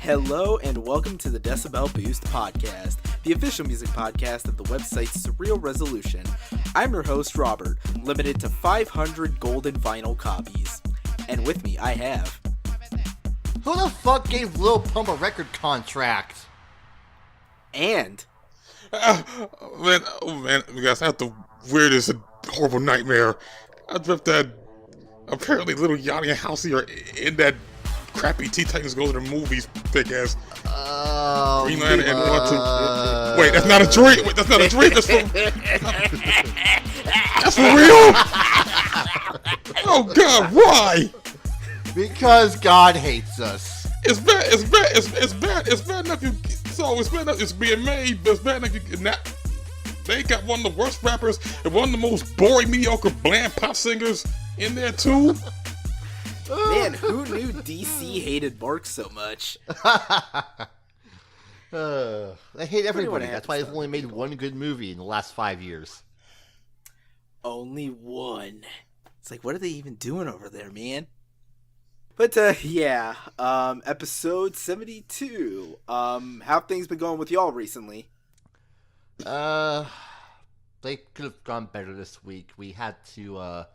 Hello and welcome to the Decibel Boost podcast, the official music podcast of the website Surreal Resolution. I'm your host, Robert, limited to 500 golden vinyl copies. And with me, I have... Who the fuck gave Lil Pump a record contract? And... man, you guys, I had the weirdest and horrible nightmare. I dreamt that apparently little Yanni and Halsey are in that crappy Teen Titans Go to the Movies thick ass Green Lantern and want to... Wait, that's not a dream! Wait, that's not a dream! That's for real! Oh god, why? Because God hates us. It's bad enough you... So, it's bad enough it's being made, but it's bad enough you... They got one of the worst rappers and one of the most boring, mediocre, bland pop singers in there, too. Man, who knew DC hated Mark so much? They hate everybody. That's why they've only made one good movie in the last 5 years. Only one. It's like, what are they even doing over there, man? But, episode 72. How have things been going with y'all recently? They could have gone better this week. We had to,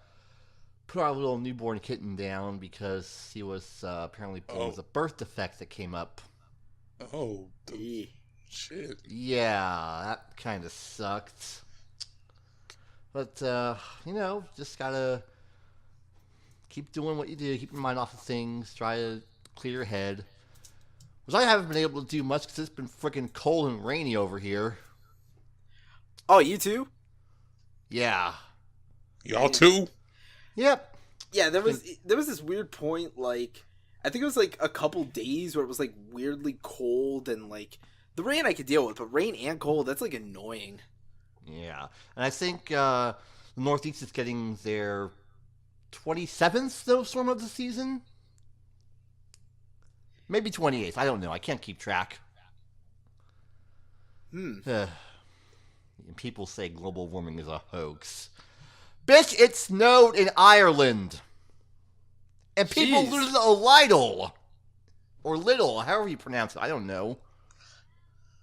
put our little newborn kitten down because he was, apparently born with a birth defect that came up. Oh, shit. Yeah, that kind of sucked. But, just gotta keep doing what you do, keep your mind off of things, try to clear your head. Which I haven't been able to do much because it's been freaking cold and rainy over here. Oh, you too? Yeah. Y'all too? Yep. Yeah, there was this weird point, like, I think it was like a couple days where it was like weirdly cold and like, the rain I could deal with, but rain and cold, that's like annoying. Yeah. And I think the Northeast is getting their 27th snowstorm of the season? Maybe 28th. I don't know. I can't keep track. People say global warming is a hoax. Bitch, it snowed in Ireland. And people lose a Lidl. Or little, however you pronounce it. I don't know.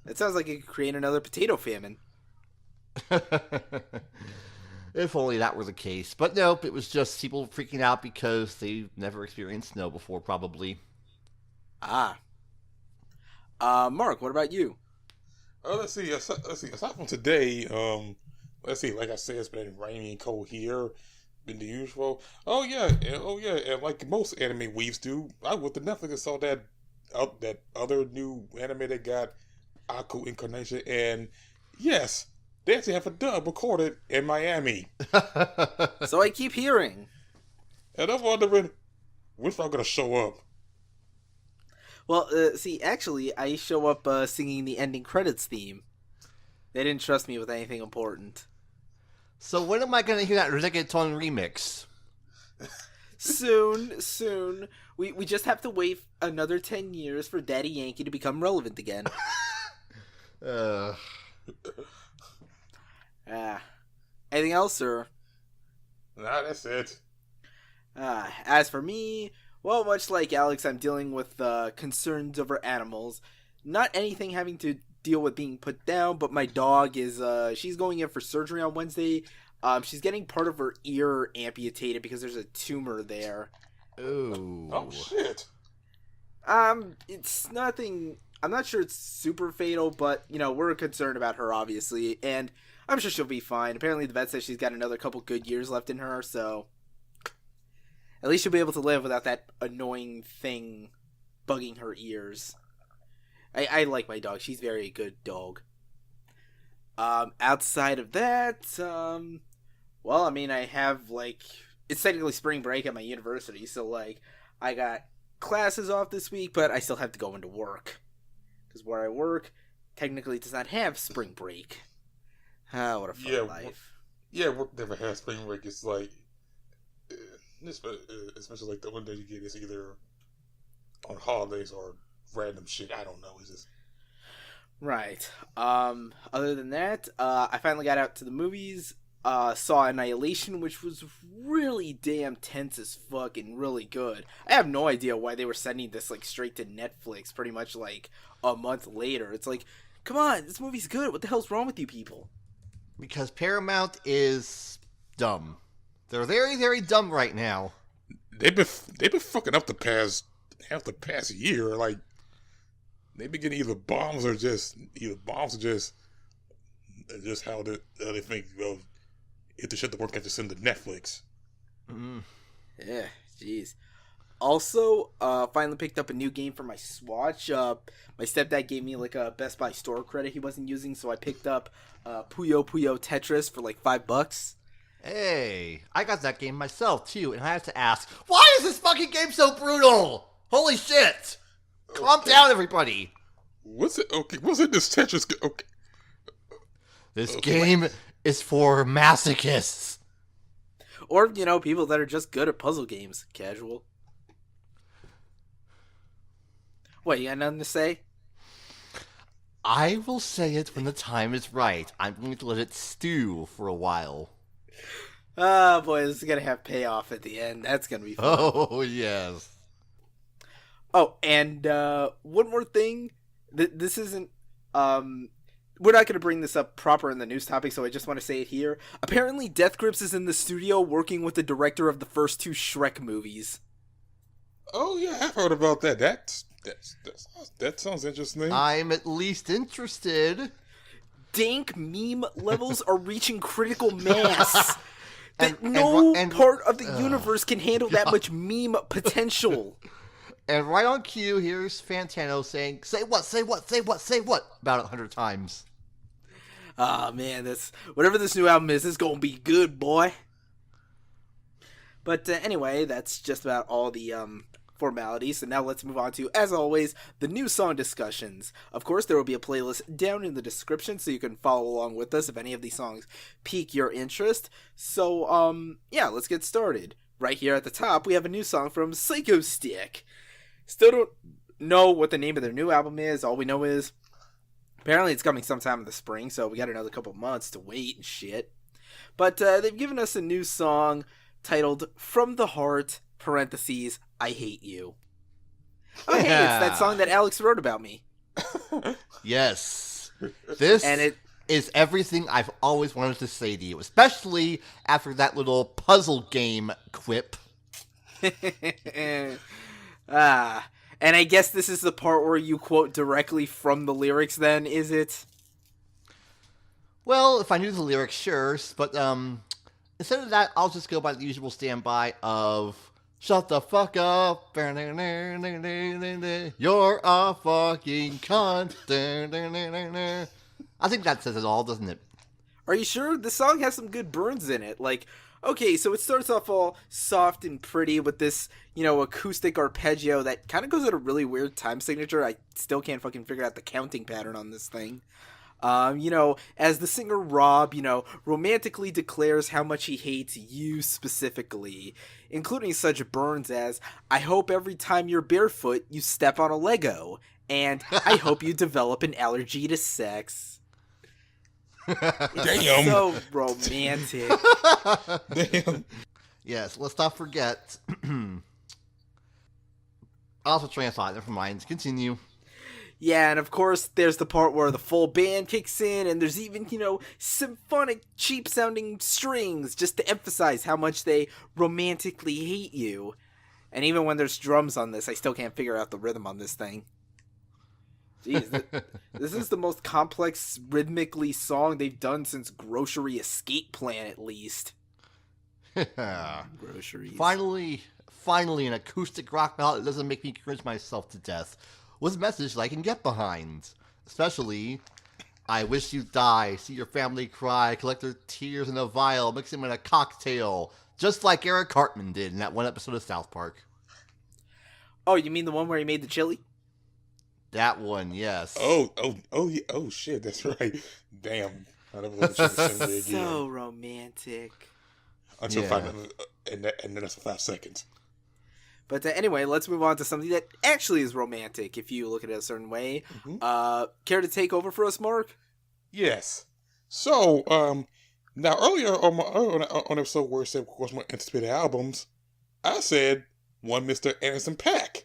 That sounds like it could create another potato famine. If only that were the case. But nope, it was just people freaking out because they've never experienced snow before, probably. Mark, what about you? Let's see. Aside from today, let's see. Like I said, it's been rainy and cold here. Been the usual. Oh yeah. And like most anime weaves do, I went to Netflix and saw that other new anime they got, Aku Incarnation, and yes, they actually have a dub recorded in Miami. So I keep hearing. And I'm wondering, when's I'm gonna show up? Well, actually, I show up singing the ending credits theme. They didn't trust me with anything important. So when am I going to hear that reggaeton remix? Soon. We just have to wait another 10 years for Daddy Yankee to become relevant again. Anything else, sir? Nah, that's it. As for me... Well, much like Alex, I'm dealing with concerns over animals. Not anything having to deal with being put down, but my dog is, she's going in for surgery on Wednesday. She's getting part of her ear amputated because there's a tumor there. Ooh. Oh, shit. It's nothing, I'm not sure it's super fatal, but, we're concerned about her, obviously, and I'm sure she'll be fine. Apparently the vet says she's got another couple good years left in her, so... At least she'll be able to live without that annoying thing bugging her ears. I like my dog. She's very good dog. Outside of that, I have, it's technically spring break at my university, so, I got classes off this week, but I still have to go into work. Because where I work technically does not have spring break. What a fun life. Work never has spring break. It's like... especially the one day you get is either on holidays or random shit. I don't know. It's just right. Other than that, I finally got out to the movies. saw Annihilation, which was really damn tense as fuck and really good. I have no idea why they were sending this like straight to Netflix pretty much like a month later. It's like, come on, this movie's good. What the hell's wrong with you people? Because Paramount is dumb. They're very, very dumb right now. They've been fucking up the past year. Like they've been getting either bombs or just how they think. Well, if the shit don't work, I just send to Netflix. Mm. Yeah, jeez. Also, finally picked up a new game for my Swatch. My stepdad gave me like a Best Buy store credit he wasn't using, so I picked up Puyo Puyo Tetris for like $5. Hey, I got that game myself too, and I have to ask, why is this fucking game so brutal? Holy shit! Calm down, everybody. What's it? Okay, what's in this Tetris? Okay. This game is for masochists. Or, you know, people that are just good at puzzle games. Casual. What, you got nothing to say? I will say it when the time is right. I'm going to let it stew for a while. Oh, boy, this is going to have payoff at the end. That's going to be fun. Oh, yes. Oh, and one more thing. This isn't... we're not going to bring this up proper in the news topic, so I just want to say it here. Apparently, Death Grips is in the studio working with the director of the first 2 Shrek movies. Oh, yeah, I've heard about that. That sounds interesting. I'm at least interested. Dank meme levels are reaching critical mass. That And no part of the universe can handle that God. much meme potential. And right on cue, here's Fantano saying, say what, say what, say what, say what, about 100 times. Ah, man, whatever this new album is gonna be good, boy. But anyway, that's just about all the formalities. So now let's move on to, as always, the new song discussions. Of course, there will be a playlist down in the description, so you can follow along with us if any of these songs pique your interest. So, yeah, let's get started. Right here at the top, we have a new song from Psychostick. Still don't know what the name of their new album is. All we know is apparently it's coming sometime in the spring, so we got another couple months to wait and shit. But they've given us a new song titled From the Heart, parentheses, I Hate You. Oh, hey, it's that song that Alex wrote about me. Yes. This And it is everything I've always wanted to say to you, especially after that little puzzle game quip. And I guess this is the part where you quote directly from the lyrics then, is it? Well, if I knew the lyrics, sure, but instead of that, I'll just go by the usual standby of shut the fuck up, you're a fucking cunt. I think that says it all, doesn't it? Are you sure? The song has some good burns in it. Like, okay, so it starts off all soft and pretty with this, you know, acoustic arpeggio that kind of goes at a really weird time signature. I still can't fucking figure out the counting pattern on this thing. You know, as the singer Rob, you know, romantically declares how much he hates you specifically, including such burns as, I hope every time you're barefoot, you step on a Lego, and I hope you develop an allergy to sex. Damn. So romantic. Damn. Yes, let's not forget. Also, translate. Never mind. Continue. Yeah, and of course, there's the part where the full band kicks in, and there's even, you know, symphonic, cheap-sounding strings, just to emphasize how much they romantically hate you. And even when there's drums on this, I still can't figure out the rhythm on this thing. Jeez, this is the most complex, rhythmically song they've done since Grocery Escape Plan, at least. Groceries. Finally, an acoustic rock ballad that doesn't make me cringe myself to death. With a message that I can get behind. Especially, I wish you die, see your family cry, collect their tears in a vial, mix them in a cocktail, just like Eric Cartman did in that one episode of South Park. Oh, you mean the one where he made the chili? That one, yes. Oh, yeah. Oh, shit, that's right. Damn. I never let you sing it again. So romantic. Until Yeah. 5 minutes, and then that's 5 seconds. But anyway, let's move on to something that actually is romantic, if you look at it a certain way. Mm-hmm. Care to take over for us, Mark? Yes. So, Now, earlier on the episode where it said what's my anticipated albums, I said one Mr. Anderson .Paak.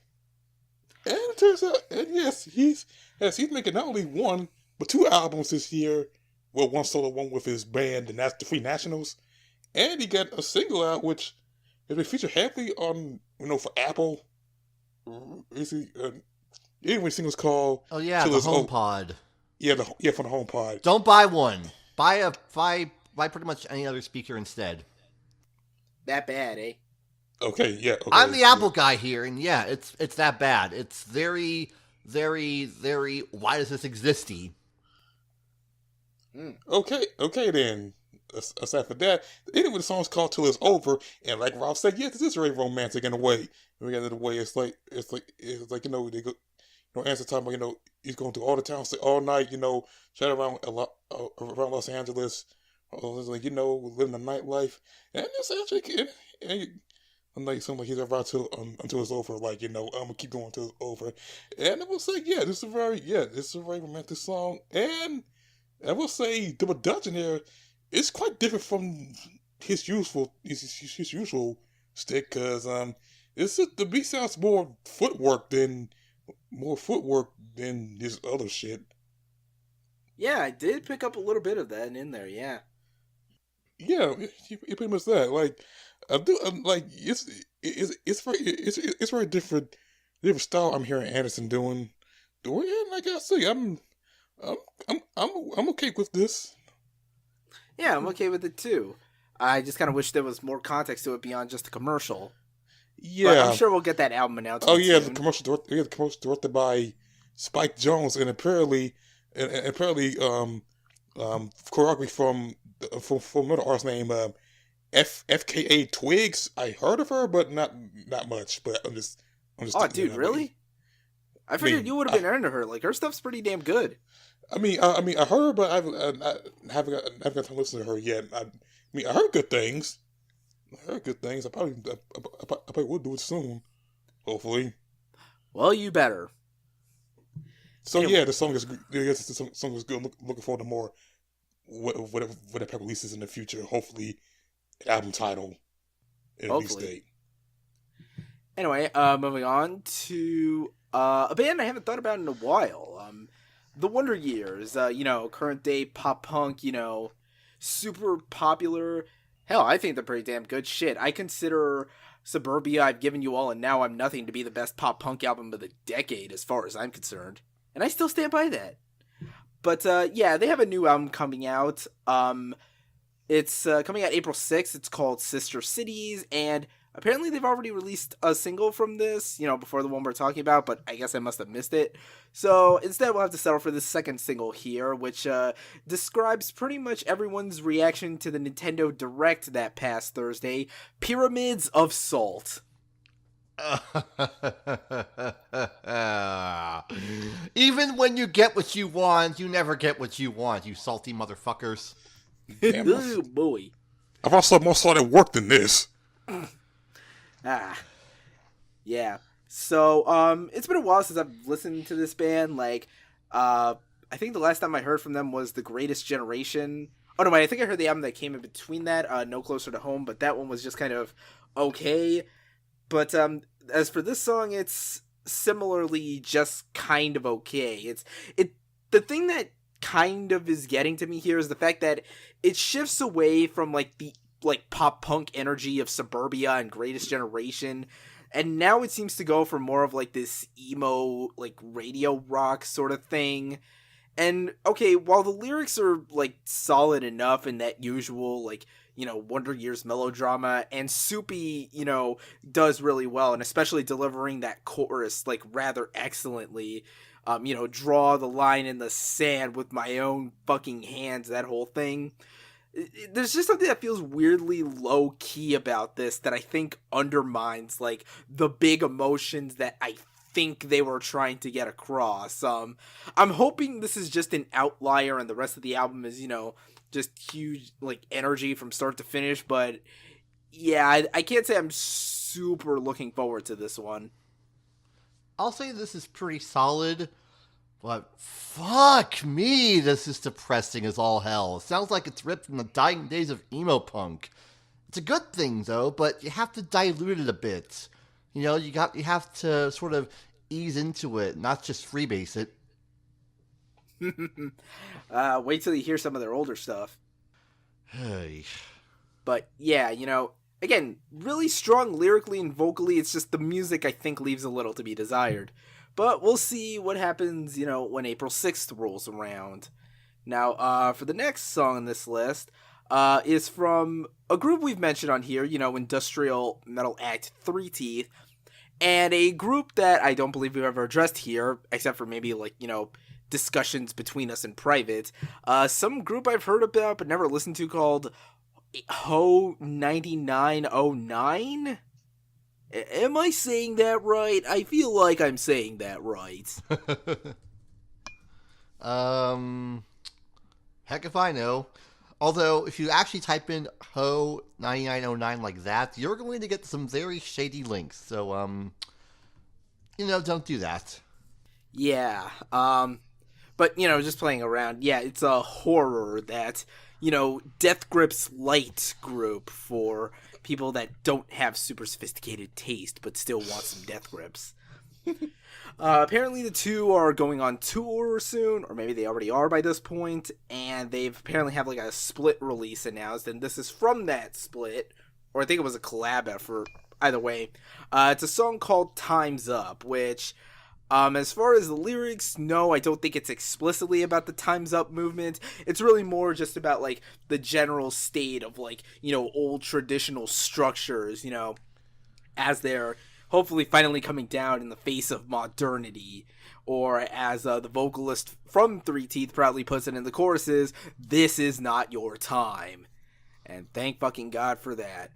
And it turns out, and yes, he's making not only one, but two albums this year. Well, one solo, one with his band, and that's the Free Nationals. And he got a single out, which has been featured heavily on, for Apple. Anyway, single's called... Oh, yeah, the HomePod. Yeah, from the HomePod. Don't buy one. Buy pretty much any other speaker instead. That bad, eh? Okay, yeah. Okay, I'm the Apple guy here, and yeah, it's that bad. It's very, very, very, why does this existy? Okay then. Aside from that, anyway, the song's called "Till It's Over," and like Ralph said, yes, this is very romantic in a way. In a way, it's like they go, Answer talking about he's going through all the towns all night, shut around around Los Angeles, living the nightlife, and it's actually something like he's around until it's over. I'm gonna keep going until it's over, and I will say, this is a very romantic song, and I will say the production here is quite different from his usual stick, because the beat sounds more footwork than his other shit. Yeah, I did pick up a little bit of that in there. Yeah. Yeah, it pretty much that. Like, I do like it's very different style. I'm hearing Anderson doing. And like I say, I'm okay with this. Yeah, I'm okay with it too. I just kind of wish there was more context to it beyond just a commercial. Yeah, but I'm sure we'll get that album announcement. Oh yeah, soon. the commercial directed by Spike Jonze, and apparently choreography from another artist named FKA Twigs. I heard of her, but not much. But I'm just. Oh, dude, really? I figured you would have been into her. Like, her stuff's pretty damn good. I heard her, but I haven't got time to listen to her yet. I heard good things. I probably will do it soon. Hopefully. Well, you better. So anyway. The song is good. Looking forward to more. Whatever Paak releases in the future. Hopefully, album title and release date. Anyway, moving on to a band I haven't thought about in a while. The Wonder Years. Current day pop punk. Super popular. Hell, I think they're pretty damn good shit. I consider Suburbia, I've Given You All, and Now I'm Nothing to be the best pop punk album of the decade, as far as I'm concerned. And I still stand by that. But, they have a new album coming out. It's coming out April 6th. It's called Sister Cities, and apparently they've already released a single from this, before the one we're talking about, but I guess I must have missed it. So instead we'll have to settle for the second single here, which describes pretty much everyone's reaction to the Nintendo Direct that past Thursday, Pyramids of Salt. Even when you get what you want, you never get what you want, you salty motherfuckers. Damn, Ooh, boy. I've also more saw that work than this. Yeah. So, it's been a while since I've listened to this band. Like, I think the last time I heard from them was The Greatest Generation. Oh, no, wait, I think I heard the album that came in between that, No Closer to Home, but that one was just kind of okay. But, as for this song, it's similarly just kind of okay. The thing that kind of is getting to me here is the fact that it shifts away from, the pop punk energy of Suburbia and Greatest Generation, and now it seems to go for more of this emo radio rock sort of thing. And okay, while the lyrics are solid enough in that usual Wonder Years melodrama, and Soupy does really well, and especially delivering that chorus rather excellently, draw the line in the sand with my own fucking hands, that whole thing. There's just something that feels weirdly low-key about this that I think undermines, the big emotions that I think they were trying to get across. I'm hoping this is just an outlier and the rest of the album is, just huge, energy from start to finish, but yeah, I can't say I'm super looking forward to this one. I'll say this is pretty solid. But fuck me, this is depressing as all hell. It sounds like it's ripped from the dying days of emo punk. It's a good thing though, but you have to dilute it a bit. You know, you have to sort of ease into it, not just freebase it. Wait till you hear some of their older stuff. Hey. But yeah, again, really strong lyrically and vocally. It's just the music, I think, leaves a little to be desired. But we'll see what happens, when April 6th rolls around. Now, for the next song on this list, is from a group we've mentioned on here, industrial metal act Three Teeth, and a group that I don't believe we've ever addressed here, except for maybe, discussions between us in private. Some group I've heard about but never listened to called Ho 9909? Am I saying that right? I feel like I'm saying that right. Heck if I know. Although, if you actually type in Ho 9909 like that, you're going to get some very shady links. So, don't do that. Yeah, but, just playing around, yeah, it's a horror that, Death Grip's light group for people that don't have super sophisticated taste but still want some Death Grips. Apparently the two are going on tour soon, or maybe they already are by this point, and they've apparently have a split release announced, and this is from that split, or I think it was a collab effort, either way. It's a song called Time's Up, which, as far as the lyrics, no, I don't think it's explicitly about the Time's Up movement. It's really more just about, the general state of, old traditional structures, as they're hopefully finally coming down in the face of modernity. Or as the vocalist from Three Teeth proudly puts it in the choruses, this is not your time. And thank fucking God for that.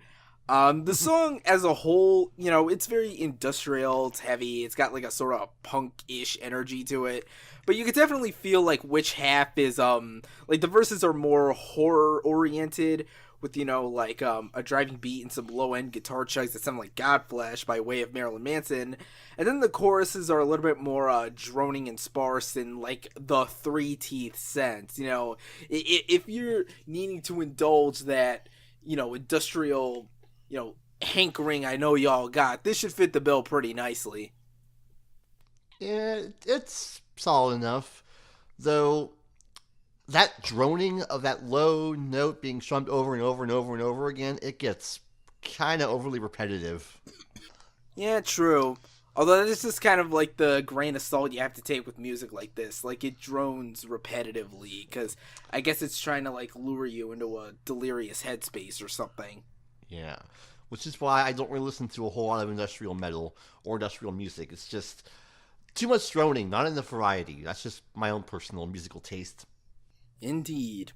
The song as a whole, it's very industrial, it's heavy, it's got a sort of punk-ish energy to it, but you could definitely feel which half is, the verses are more horror-oriented, with, a driving beat and some low-end guitar chugs that sound like Godflesh by way of Marilyn Manson, and then the choruses are a little bit more, droning and sparse in, the Three Teeth sense, if you're needing to indulge that, industrial, hankering I know y'all got, this should fit the bill pretty nicely. Yeah, it's solid enough, though that droning of that low note being strummed over and over and over and over again, it gets kind of overly repetitive. Yeah, true. Although this is kind of the grain of salt you have to take with music like this. It drones repetitively, because I guess it's trying to, lure you into a delirious headspace or something. Yeah, which is why I don't really listen to a whole lot of industrial metal or industrial music. It's just too much droning, not enough variety. That's just my own personal musical taste. Indeed.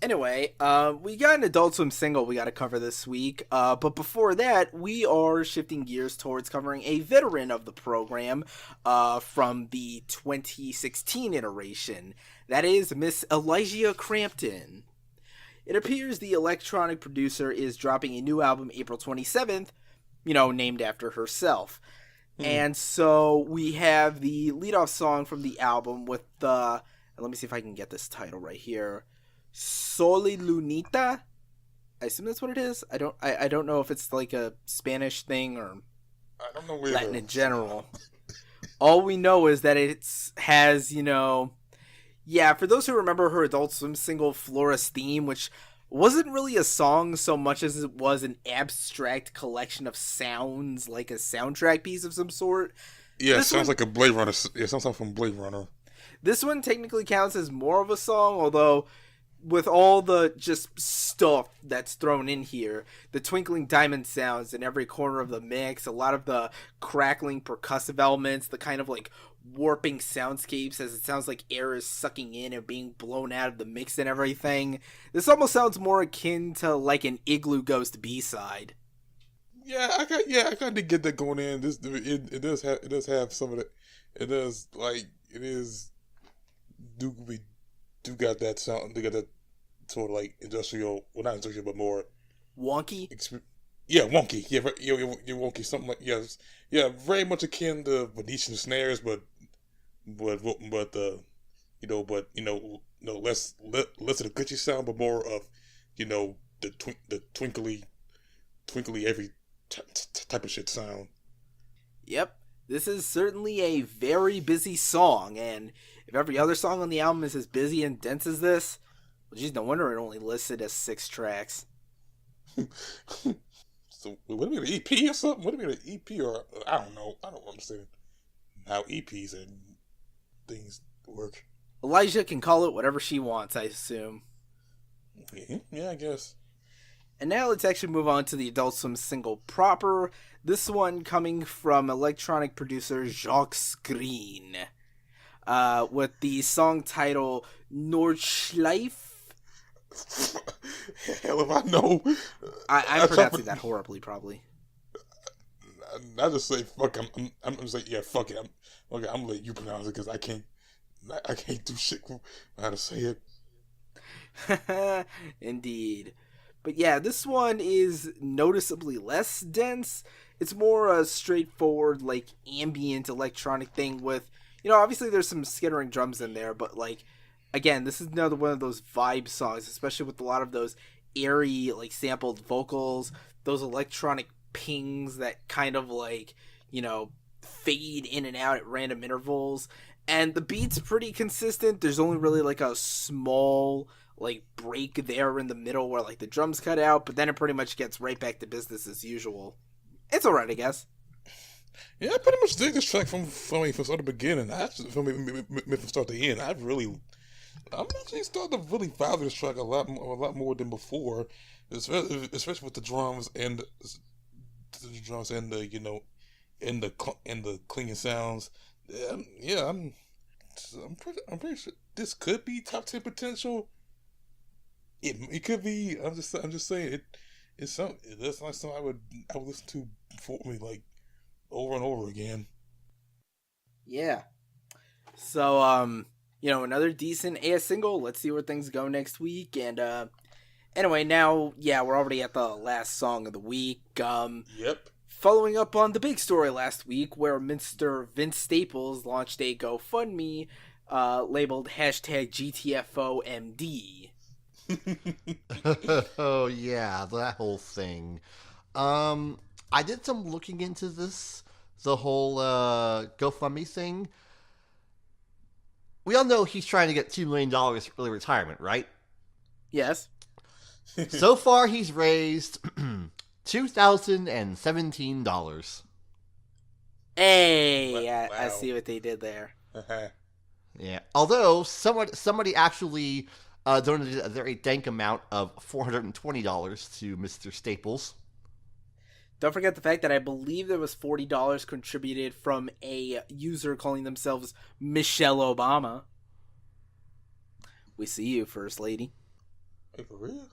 Anyway, we got an Adult Swim single we got to cover this week, but before that, we are shifting gears towards covering a veteran of the program from the 2016 iteration. That is Miss Elysia Crampton. It appears the electronic producer is dropping a new album April 27th, named after herself. And so we have the leadoff song from the album with the, let me see if I can get this title right here, Solilunita? I assume that's what it is. I don't know if it's a Spanish thing or I don't know Latin in general. All we know is that it has, for those who remember her Adult Swim single Flora's Theme, which wasn't really a song so much as it was an abstract collection of sounds, like a soundtrack piece of some sort. Yeah, it sounds like a Blade Runner. Yeah, it sounds like from Blade Runner. This one technically counts as more of a song, although with all the just stuff that's thrown in here, the twinkling diamond sounds in every corner of the mix, a lot of the crackling percussive elements, the kind of warping soundscapes as it sounds like air is sucking in and being blown out of the mix and everything. This almost sounds more akin to an Igloo Ghost B-side. Yeah, I kind of get that going in. It does have some of that. It does we do got that sound. They got that sort of industrial, well, not industrial, but more wonky. Yeah, wonky. Yeah, you're wonky. Something yeah, very much akin to Venetian snares, but less of the glitchy sound, but more of the twinkly every type of shit sound. Yep, this is certainly a very busy song, and if every other song on the album is as busy and dense as this, well, geez, no wonder it only listed as 6 tracks. So, would it be an EP or something? Would it be an EP or I don't know. I don't understand how EPs and things work. Elysia can call it whatever she wants, I assume. Yeah, I guess. And now let's actually move on to the Adult Swim single proper. This one coming from electronic producer Jacques Greene, with the song title Nordschleife. Hell if I know. I'm pronouncing that horribly, probably. I just say fuck. I'm just like, yeah, fuck it. I'm gonna let you pronounce it because I can't do shit for how to say it. Indeed. But yeah, this one is noticeably less dense. It's more a straightforward, like, ambient electronic thing with, obviously there's some skittering drums in there, but, like, again, this is another one of those vibe songs, especially with a lot of those airy, like, sampled vocals, those electronic pings that kind of, like, fade in and out at random intervals. And the beat's pretty consistent. There's only really, like, a small, like, break there in the middle where, like, the drums cut out, but then it pretty much gets right back to business as usual. It's alright, I guess. Yeah, I pretty much dig this track from start to beginning. From start to end. I'm actually starting to really value this track a lot more than before, especially with the drums and the and the clinging sounds. I'm pretty sure this could be top 10 potential. It could be. I'm just saying it. That's like something I would listen to for me, like, over and over again. Yeah. So another decent AS single. Let's see where things go next week. And anyway, now we're already at the last song of the week. Yep. Following up on the big story last week, where Mr. Vince Staples launched a GoFundMe labeled #GTFOMD. Oh yeah, that whole thing. I did some looking into the whole GoFundMe thing. We all know he's trying to get $2 million for early retirement, right? Yes. So far, he's raised $2,017. Hey, Wow. I see what they did there. Yeah. Although somebody actually donated a very dank amount of $420 to Mr. Staples. Don't forget the fact that I believe there was $40 contributed from a user calling themselves Michelle Obama. We see you, First Lady. Hey, for real?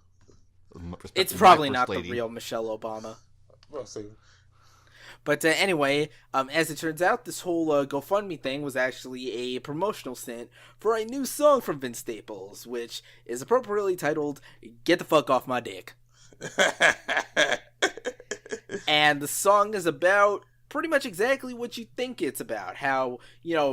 It's probably not the real Michelle Obama. Well, see. But anyway, as it turns out, this whole GoFundMe thing was actually a promotional stunt for a new song from Vince Staples, which is appropriately titled "Get the Fuck Off My Dick." And the song is about pretty much exactly what you think it's about. How,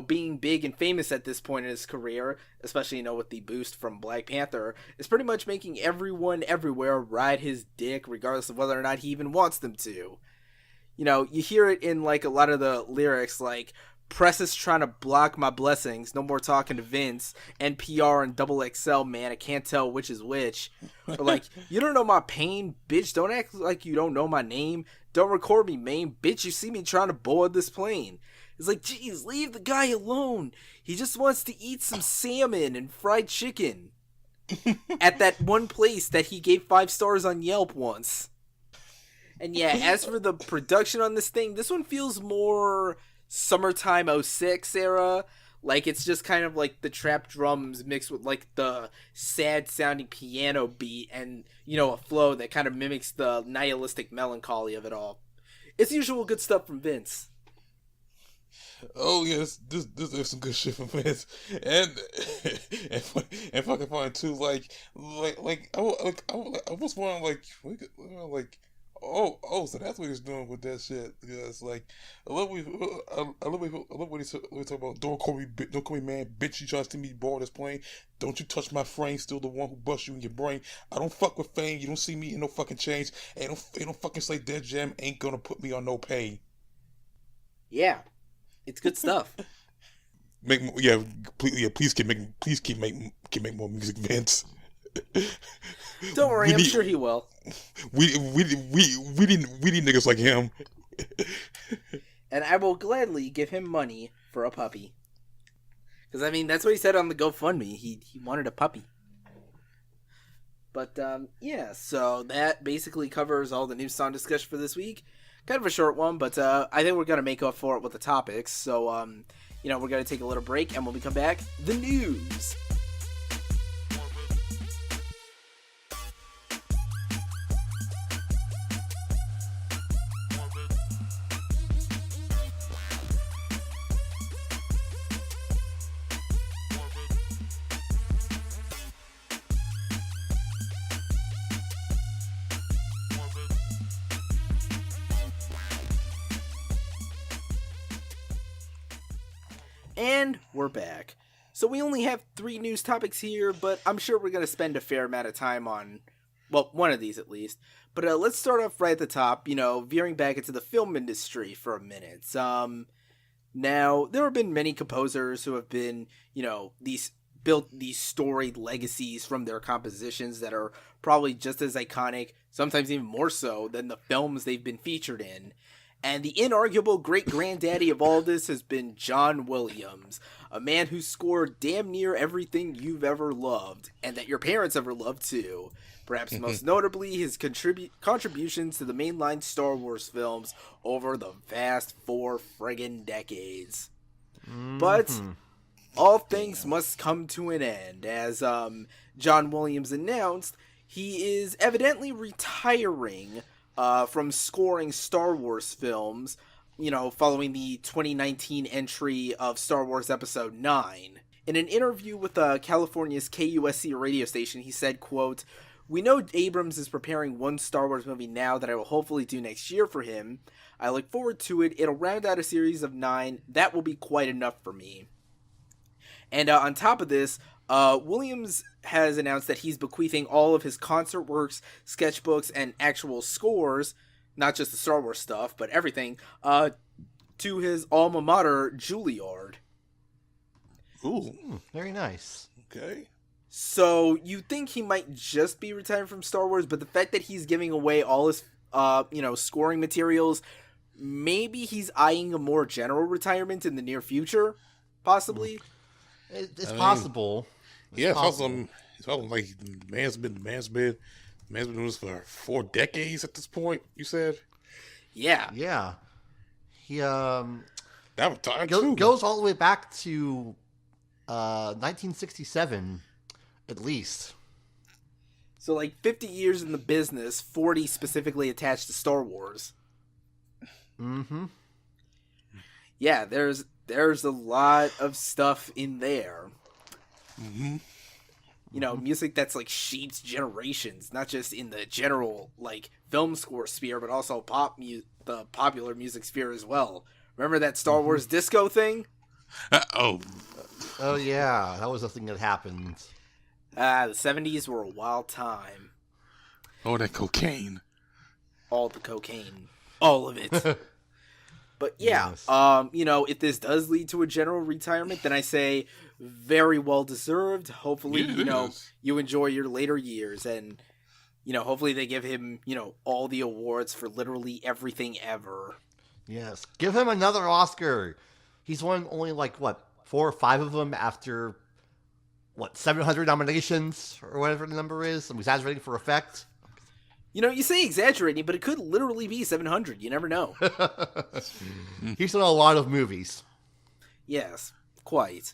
being big and famous at this point in his career, especially, with the boost from Black Panther, is pretty much making everyone everywhere ride his dick, regardless of whether or not he even wants them to. You hear it in, like, a lot of the lyrics, like, press is trying to block my blessings, no more talking to Vince, NPR and XXL, man, I can't tell which is which. Or, like, you don't know my pain, bitch, don't act like you don't know my name, don't record me, man, bitch, you see me trying to board this plane. It's like, geez, leave the guy alone, he just wants to eat some salmon and fried chicken. At that one place that he gave 5 stars on Yelp once. And yeah, as for the production on this thing, this one feels more summertime 06 era. Like, it's just kind of like the trap drums mixed with, like, the sad sounding piano beat and, a flow that kind of mimics the nihilistic melancholy of it all. It's usual good stuff from Vince. Oh yeah, this is some good shit from Vince, and fucking fun too. I was wondering, like So that's what he's doing with that shit. Yeah, it's like I love what he talk about. Don't call me man, bitch. You try to see me board this plane. Don't you touch my frame. Still the one who bust you in your brain. I don't fuck with fame. You don't see me in no fucking change. Ain't no fucking say Dead Jam ain't gonna put me on no pay. Yeah, it's good stuff. Please keep make more music, Vince. Don't worry, I'm sure he will. We need niggas like him. And I will gladly give him money for a puppy. Because, I mean, that's what he said on the GoFundMe. He wanted a puppy. But, yeah, so that basically covers all the news song discussion for this week. Kind of a short one, but I think we're going to make up for it with the topics. So, we're going to take a little break, and when we come back, the news. And we're back. So we only have 3 news topics here, but I'm sure we're going to spend a fair amount of time on, well, one of these at least. But let's start off right at the top, veering back into the film industry for a minute. Now, there have been many composers who have been, built these storied legacies from their compositions that are probably just as iconic, sometimes even more so, than the films they've been featured in. And the inarguable great-granddaddy of all this has been John Williams, a man who scored damn near everything you've ever loved, and that your parents ever loved too. Perhaps most notably, his contributions to the mainline Star Wars films over the vast 4 friggin' decades. Mm-hmm. But all things must come to an end, as John Williams announced, he is evidently retiring from scoring Star Wars films, following the 2019 entry of Star Wars Episode 9. In an interview with California's KUSC radio station, he said, quote, "We know Abrams is preparing one Star Wars movie now that I will hopefully do next year for him. I look forward to it. It'll round out a series of 9. That will be quite enough for me." And on top of this, Williams has announced that he's bequeathing all of his concert works, sketchbooks, and actual scores, not just the Star Wars stuff, but everything, to his alma mater, Juilliard. Ooh, very nice. Okay. So you think he might just be retiring from Star Wars, but the fact that he's giving away all his, scoring materials, maybe he's eyeing a more general retirement in the near future, possibly. It's possible. It's possible. Like man's been doing this for 4 decades at this point. You said, yeah. He that was time too. Goes all the way back to 1967, at least. So like 50 years in the business, 40 specifically attached to Star Wars. Mm-hmm. Yeah, there's a lot of stuff in there. Mm-hmm. Music that's like shaped generations, not just in the general like film score sphere, but also the popular music sphere as well. Remember that Star Wars disco thing? Oh yeah, that was a thing that happened. The 70s were a wild time. Oh, that cocaine. All the cocaine. All of it. But yeah, Yes. If this does lead to a general retirement, then I say very well deserved. Hopefully, you enjoy your later years, and hopefully they give him, all the awards for literally everything ever. Yes, give him another Oscar. He's won only 4 or 5 of them after 700 nominations or whatever the number is. I'm exaggerating for effect. You say exaggerating, but it could literally be 700. You never know. He's done a lot of movies. Yes, quite.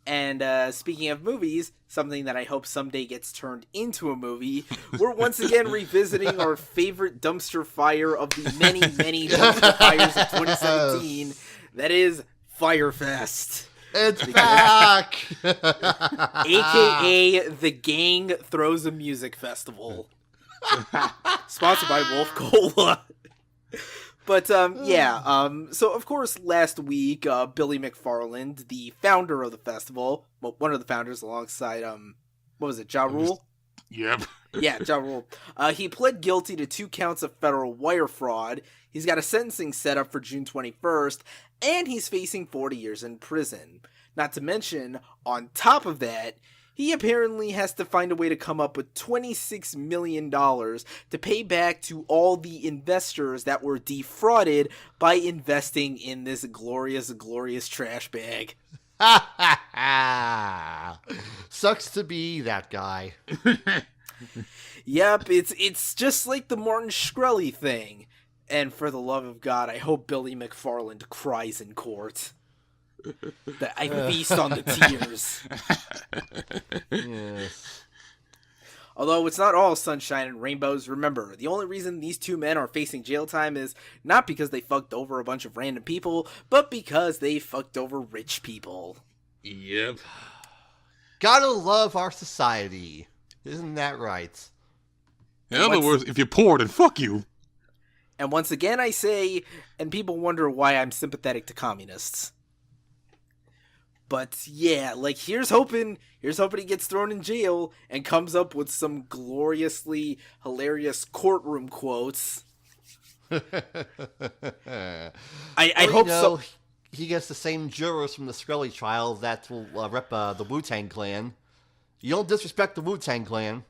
And speaking of movies, something that I hope someday gets turned into a movie, we're once again revisiting our favorite dumpster fire of the many, many dumpster fires of 2017. That is Fyre Fest. It's back! AKA the Gang Throws a Music Festival. Sponsored by Wolf Cola. But, so of course last week, Billy McFarland, the founder of the festival, well, one of the founders alongside, what was it, Ja Rule? Yep. Yeah, Ja Rule. He pled guilty to 2 counts of federal wire fraud. He's got a sentencing set up for June 21st, and he's facing 40 years in prison. Not to mention, on top of that, he apparently has to find a way to come up with $26 million to pay back to all the investors that were defrauded by investing in this glorious, glorious trash bag. Sucks to be that guy. Yep, it's just like the Martin Shkreli thing. And for the love of God, I hope Billy McFarland cries in court. That I feast on the tears. Yes. Although it's not all sunshine and rainbows, remember, the only reason these 2 men are facing jail time is not because they fucked over a bunch of random people, but because they fucked over rich people. Yep. Gotta love our society. Isn't that right? In other words, if you're poor, then fuck you. And once again I say, and people wonder why I'm sympathetic to communists. But yeah, like here's hoping he gets thrown in jail and comes up with some gloriously hilarious courtroom quotes. I hope so. He gets the same jurors from the Shkreli trial that will rep the Wu-Tang Clan. You don't disrespect the Wu-Tang Clan.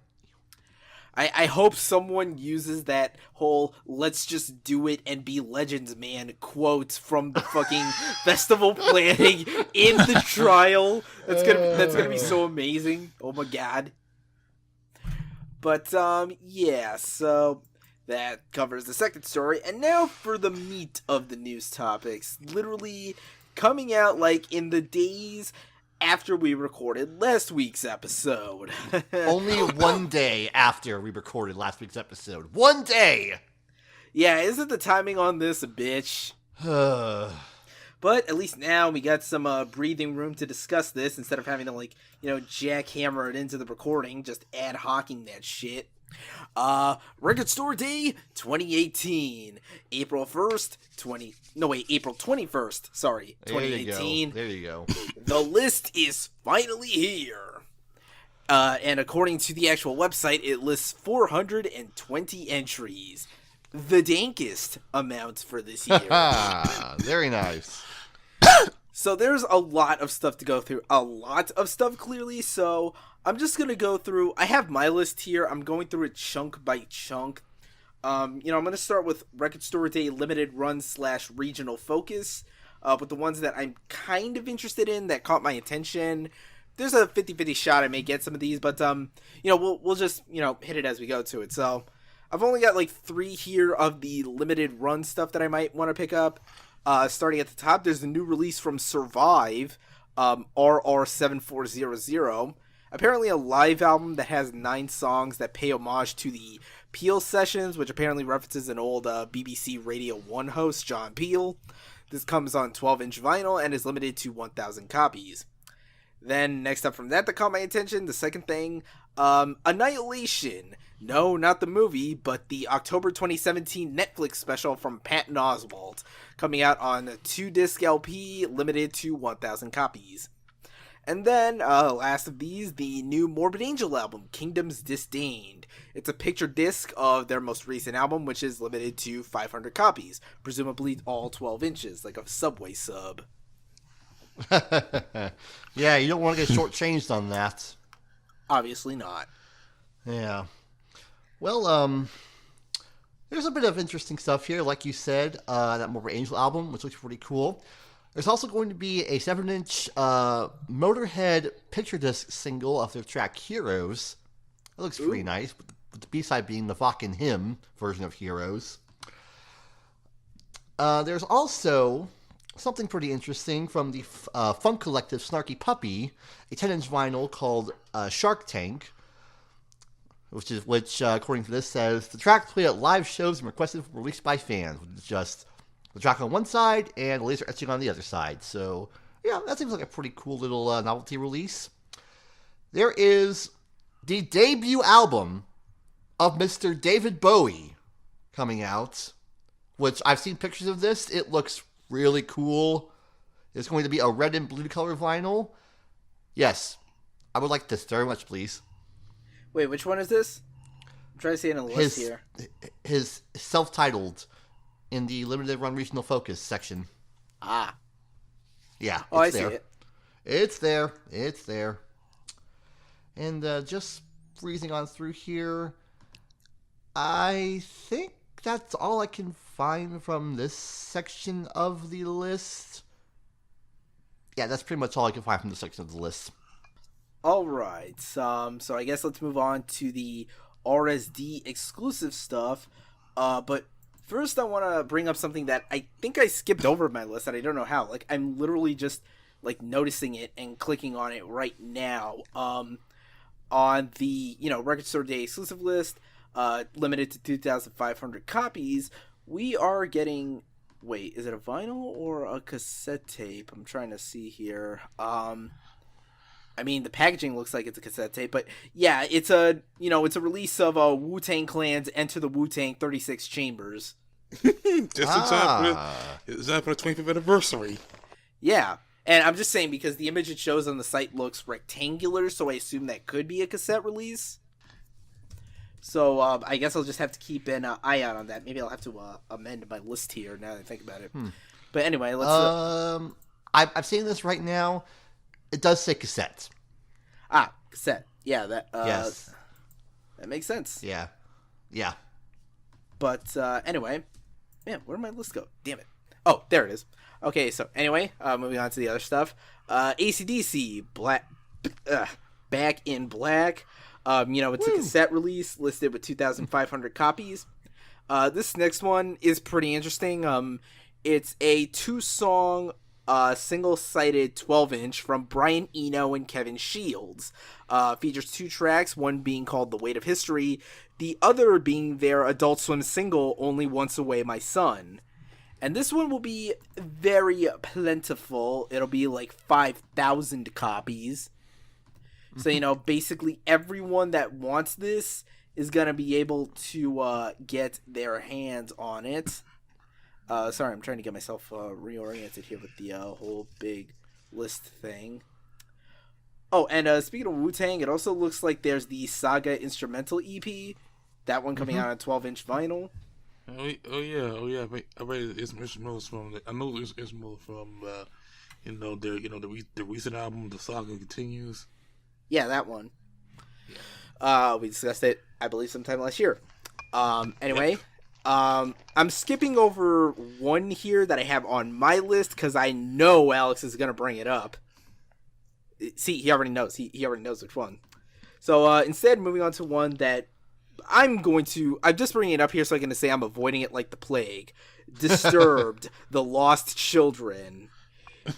I hope someone uses that whole "let's just do it and be legends, man" quote from the fucking festival planning in the trial. That's gonna be so amazing. Oh my god. But yeah, so that covers the second story, and now for the meat of the news topics. Literally coming out like in the days after we recorded last week's episode. Only one day after we recorded last week's episode. 1 day! Yeah, isn't the timing on this a bitch? But at least now we got some breathing room to discuss this instead of having to, like, jackhammer it into the recording, just ad hocking that shit. Record Store Day 2018. April 21st, sorry, 2018. There you go. The list is finally here. And according to the actual website, it lists 420 entries. The dankest amount for this year. Very nice. So there's a lot of stuff to go through. A lot of stuff, clearly, so I'm just going to go through. I have my list here. I'm going through it chunk by chunk. I'm going to start with Record Store Day Limited Run / Regional Focus. With the ones that I'm kind of interested in that caught my attention. There's a 50-50 shot I may get some of these, but, we'll just, hit it as we go to it. So I've only got like 3 here of the limited run stuff that I might want to pick up. Starting at the top, there's the new release from Survive, RR7400. Apparently a live album that has 9 songs that pay homage to the Peel sessions, which apparently references an old BBC Radio 1 host, John Peel. This comes on 12-inch vinyl and is limited to 1,000 copies. Then, next up from that caught my attention, the second thing, Annihilation. No, not the movie, but the October 2017 Netflix special from Patton Oswalt, coming out on a 2-disc LP, limited to 1,000 copies. And then, last of these, the new Morbid Angel album, Kingdoms Disdained. It's a picture disc of their most recent album, which is limited to 500 copies, presumably all 12 inches, like a Subway sub. Yeah, you don't want to get shortchanged on that. Obviously not. Yeah. Well, there's a bit of interesting stuff here, like you said, that Morbid Angel album, which looks pretty cool. There's also going to be a 7-inch Motorhead picture disc single of their track Heroes. It looks pretty nice, with the B-side being the fucking hymn version of Heroes. There's also something pretty interesting from the funk collective Snarky Puppy, a 10-inch vinyl called Shark Tank, which according to this, says the tracks played at live shows and requested for release by fans, which is just the track on one side and laser etching on the other side. So, yeah, that seems like a pretty cool little novelty release. There is the debut album of Mr. David Bowie coming out, which I've seen pictures of this. It looks really cool. It's going to be a red and blue color vinyl. Yes, I would like this very much, please. Wait, which one is this? I'm trying to see it in a list here. His self-titled in the limited run regional focus section. Ah. Yeah, Oh, I there. see it. It's there. It's there. And just breezing on through here, I think that's all I can find from this section of the list. Yeah, that's pretty much all I can find from this section of the list. All right. So I guess let's move on to the RSD exclusive stuff. But first I want to bring up something that I think I skipped over my list, and I don't know how. Like, I'm literally just, like, noticing it and clicking on it right now. On the, Record Store Day exclusive list, limited to 2,500 copies, we are getting... Wait, is it a vinyl or a cassette tape? I'm trying to see here. I mean, the packaging looks like it's a cassette tape, but yeah, it's a release of Wu-Tang Clan's Enter the Wu-Tang 36 Chambers. Just in time for the 25th anniversary. Yeah, and I'm just saying because the image it shows on the site looks rectangular, so I assume that could be a cassette release. So I guess I'll just have to keep an eye out on that. Maybe I'll have to amend my list here now that I think about it. But anyway, let's... I'm seeing this right now. It does say cassette. Ah, cassette. Yeah, that... yes. That makes sense. Yeah. Yeah. But anyway... Man, where'd my list go? Damn it. Oh, there it is. Okay, so anyway, moving on to the other stuff. AC/DC, Back in Black. It's a cassette release listed with 2,500 copies. This next one is pretty interesting. It's a 2-song, single-sided 12-inch from Brian Eno and Kevin Shields. Features 2 tracks, one being called The Weight of History, the other being their Adult Swim single, Only Once Away My Son. And this one will be very plentiful. It'll be like 5,000 copies. So, basically everyone that wants this is going to be able to get their hands on it. Sorry, I'm trying to get myself reoriented here with the whole big list thing. Oh, and speaking of Wu-Tang, it also looks like there's the Saga Instrumental EP. That one coming out on 12-inch vinyl. Oh yeah. I read it's instrumentals from. I know it's instrumental from. The recent album, The Saga Continues. Yeah, that one. We discussed it, I believe, sometime last year. Anyway, I'm skipping over one here that I have on my list because I know Alex is going to bring it up. See, he already knows. He already knows which one. So instead, moving on to one that I'm just bringing it up here so I can say I'm avoiding it like the plague. Disturbed, The Lost Children.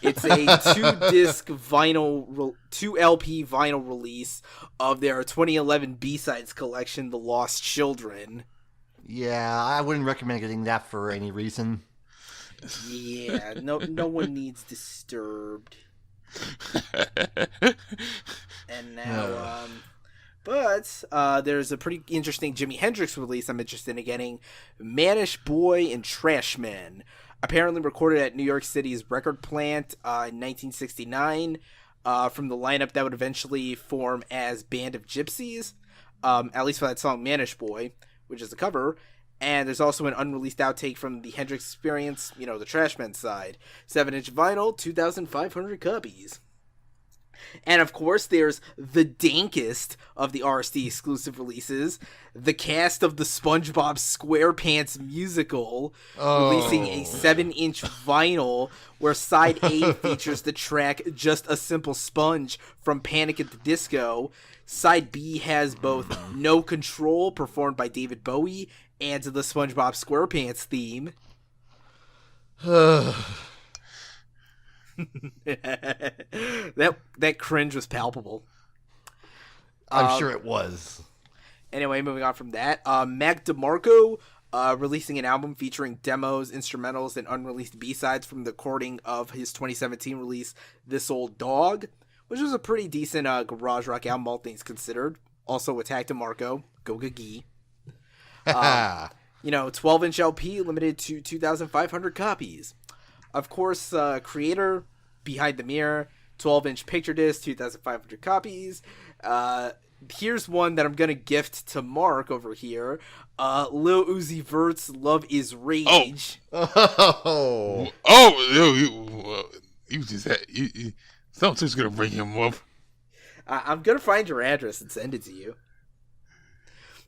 It's a 2-disc vinyl, 2 LP vinyl release of their 2011 B-Sides collection, The Lost Children. Yeah, I wouldn't recommend getting that for any reason. Yeah, no one needs Disturbed. And now, but there's a pretty interesting Jimi Hendrix release I'm interested in getting, Manish Boy and Trashmen. Apparently recorded at New York City's record plant in 1969 from the lineup that would eventually form as Band of Gypsies, at least for that song Manish Boy, which is the cover. And there's also an unreleased outtake from the Hendrix Experience, the Trashmen side. 7-inch vinyl, 2,500 copies. And of course, there's the dankest of the RSD exclusive releases, the cast of the SpongeBob SquarePants musical, releasing a 7-inch vinyl where side A features the track Just a Simple Sponge from Panic at the Disco. Side B has both No Control, performed by David Bowie, and the SpongeBob SquarePants theme. that cringe was palpable. I'm sure it was. Anyway, moving on from that, Mac DeMarco releasing an album featuring demos, instrumentals, and unreleased B-sides from the recording of his 2017 release, This Old Dog, which was a pretty decent garage rock album, all things considered. Also, Attack DeMarco, Go Gagi. 12-inch LP limited to 2,500 copies. Of course, creator, Behind the Mirror, 12-inch picture disc, 2,500 copies. Here's one that I'm going to gift to Mark over here. Lil Uzi Vert's Love Is Rage. You just had... Something's going to bring him up. I'm going to find your address and send it to you.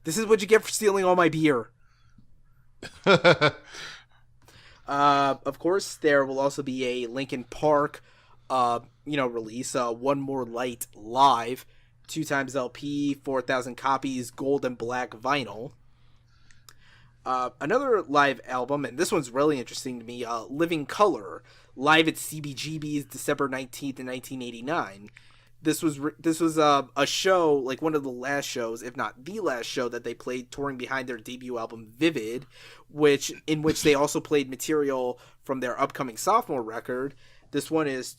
This is what you get for stealing all my beer. Of course, there will also be a Linkin Park, release. One More Light live, 2x LP, 4,000 copies, gold and black vinyl. Another live album, and this one's really interesting to me. Living Color, live at CBGB's December 19th in 1989. This was a show, like one of the last shows, if not the last show that they played touring behind their debut album Vivid, in which they also played material from their upcoming sophomore record. This one is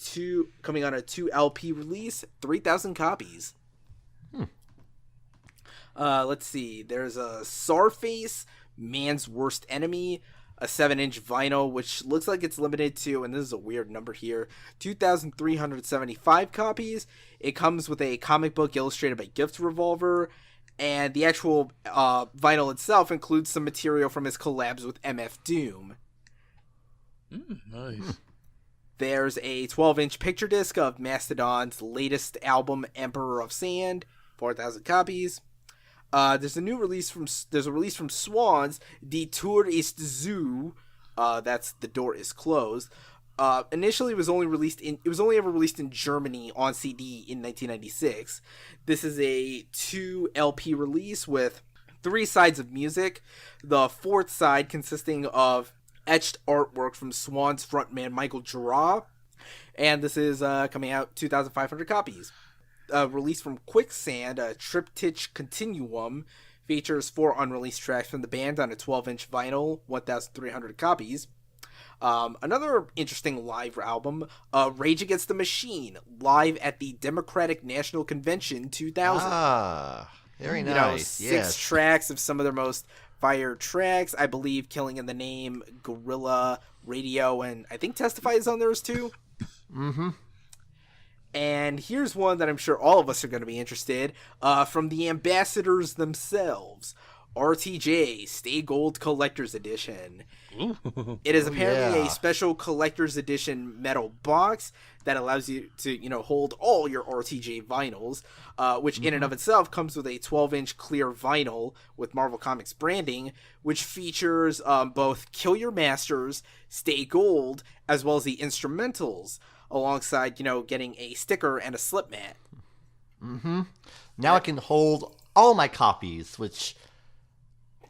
coming on a 2 LP release, 3,000 copies. Let's see. There's a Sarface, Man's Worst Enemy, a 7-inch vinyl, which looks like it's limited to, and this is a weird number here, 2,375 copies. It comes with a comic book illustrated by Gift Revolver, and the actual vinyl itself includes some material from his collabs with MF Doom. Nice. There's a 12-inch picture disc of Mastodon's latest album, Emperor of Sand, 4,000 copies. There's a release from Swans, Die Tour ist zu, that's The Door is Closed. Initially it was only ever released in Germany on CD in 1996. This is a 2 LP release with 3 sides of music. The 4th side consisting of etched artwork from Swans frontman Michael Jura, and this is coming out 2,500 copies. Released from Quicksand, a Triptych Continuum, features 4 unreleased tracks from the band on a 12-inch vinyl, 1,300 copies. Another interesting live album, Rage Against the Machine, live at the Democratic National Convention 2000. Very nice. 6 tracks of some of their most fire tracks. I believe Killing in the Name, Gorilla, Radio, and I think Testify is on theirs too. Mm-hmm. And here's one that I'm sure all of us are going to be interested, from the ambassadors themselves. RTJ Stay Gold Collector's Edition. It is apparently a special collector's edition metal box that allows you to, hold all your RTJ vinyls, which in and of itself comes with a 12-inch clear vinyl with Marvel Comics branding, which features both Kill Your Masters, Stay Gold, as well as the instrumentals, alongside, getting a sticker and a slip mat. Mm-hmm. Now I can hold all my copies, which,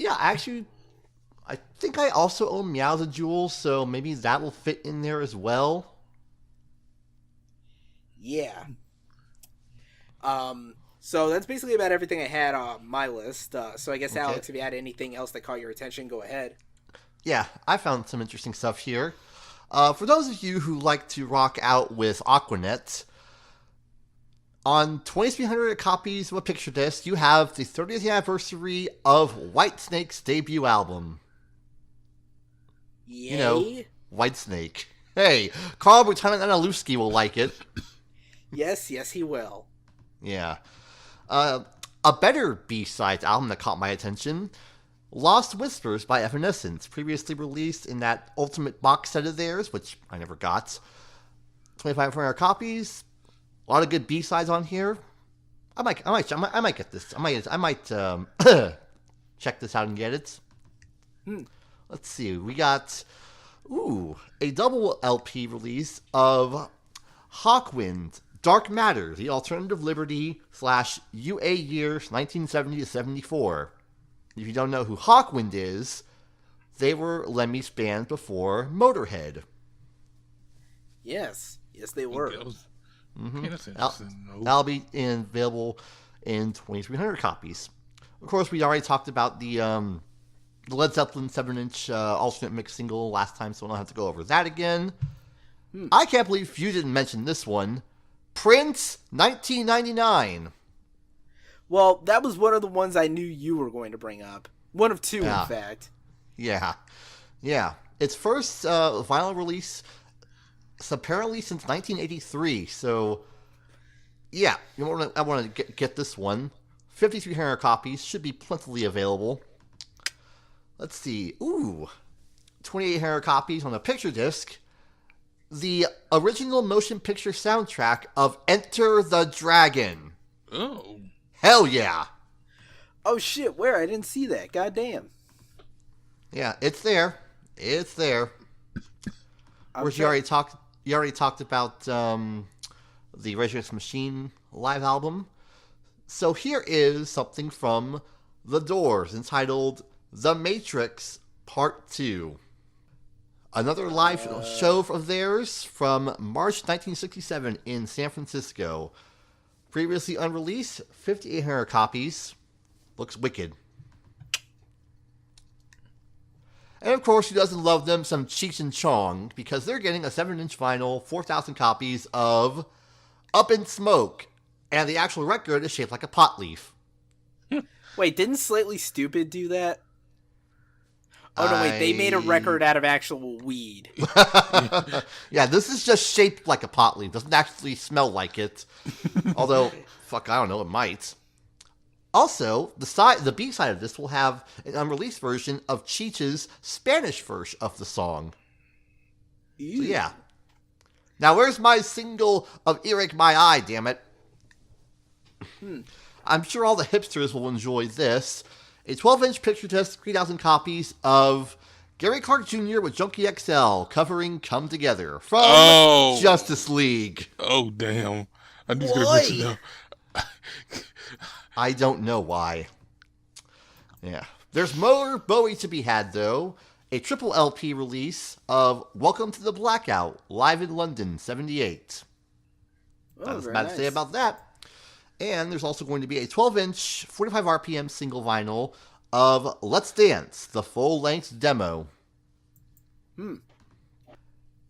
actually, I think I also own Meow the Jewel, so maybe that will fit in there as well. Yeah. So that's basically about everything I had on my list. So I guess, okay. Alex, if you had anything else that caught your attention, go ahead. Yeah, I found some interesting stuff here. For those of you who like to rock out with Aquanet, on 2,300 copies of a picture disc, you have the 30th anniversary of Whitesnake's debut album. Yay? Whitesnake. Hey, Carl Lieutenant Analuski will like it. Yes, he will. Yeah. A better B-sides album that caught my attention, Lost Whispers by Evanescence, previously released in that Ultimate box set of theirs, which I never got. 2,500 copies. A lot of good B-sides on here. I might get this. I might check this out and get it. Let's see. We got a double LP release of Hawkwind, Dark Matter, the Alternative Liberty / UA years 1970 to 74. If you don't know who Hawkwind is, they were Lemmy's band before Motorhead. Yes, they were. That'll be available in 2,300 copies. Of course, we already talked about the Led Zeppelin 7-inch alternate mix single last time, so I don't have to go over that again. I can't believe you didn't mention this one. Prince, 1999. Well, that was one of the ones I knew you were going to bring up. One of two, Yeah. in fact. Yeah. Yeah. Its first vinyl release is apparently since 1983, so yeah, I want to get this one. 5,300 copies, should be plentifully available. Let's see. Ooh. 2,800 copies on a picture disc. The original motion picture soundtrack of Enter the Dragon. Oh. Hell yeah. Oh shit, where? I didn't see that. Goddamn. Yeah, it's there. It's there. Of course, you already talked about the Rage Against the Machine live album. So here is something from The Doors entitled The Matrix Part 2. Another live show of theirs from March 1967 in San Francisco. Previously unreleased, 5,800 copies. Looks wicked. And of course, who doesn't love them some Cheech and Chong, because they're getting a 7-inch vinyl, 4,000 copies of Up in Smoke. And the actual record is shaped like a pot leaf. Wait, didn't Slightly Stupid do that? Oh, no, wait, they made a record out of actual weed. Yeah, this is just shaped like a pot leaf. Doesn't actually smell like it. Although, fuck, I don't know, it might. Also, the B side of this will have an unreleased version of Cheech's Spanish version of the song. So, yeah. Now, where's my single of Earache My Eye, damn it? I'm sure all the hipsters will enjoy this. A 12-inch picture disc, 3,000 copies of Gary Clark Jr. with Junkie XL covering Come Together from Justice League. Oh, damn. I'm just going to mention that. I don't know why. Yeah. There's more Bowie to be had, though. A triple LP release of Welcome to the Blackout, live in London, 78. That's bad to say about that. And there's also going to be a 12-inch, 45 RPM single vinyl of Let's Dance, the full-length demo. And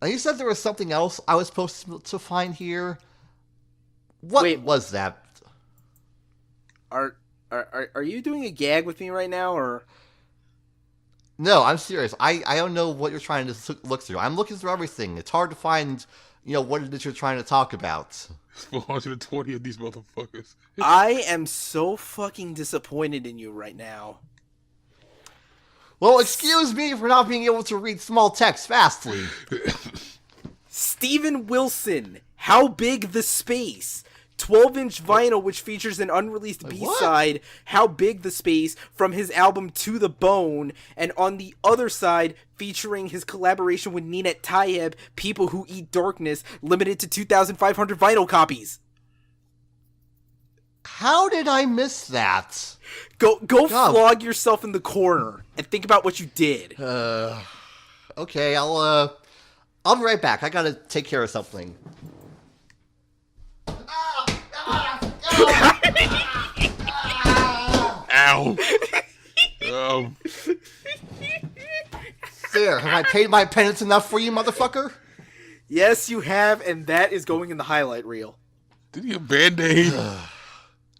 you said there was something else I was supposed to find here. What was that? Are you doing a gag with me right now, or? No, I'm serious. I don't know what you're trying to look through. I'm looking through everything. It's hard to find, what it is you're trying to talk about. 420 of these motherfuckers. I am so fucking disappointed in you right now. Well, excuse me for not being able to read small text fastly. Steven Wilson, How Big the Space? 12-inch vinyl which features an unreleased B-side, How Big the Space, from his album To the Bone, and on the other side, featuring his collaboration with Ninette Tayeb, People Who Eat Darkness, limited to 2,500 vinyl copies. How did I miss that? Go flog yourself in the corner and think about what you did. Okay, I'll be right back. I gotta take care of something. Ow. There, have I paid my penance enough for you, motherfucker? Yes, you have, and that is going in the highlight reel. Did he have a Band-Aid?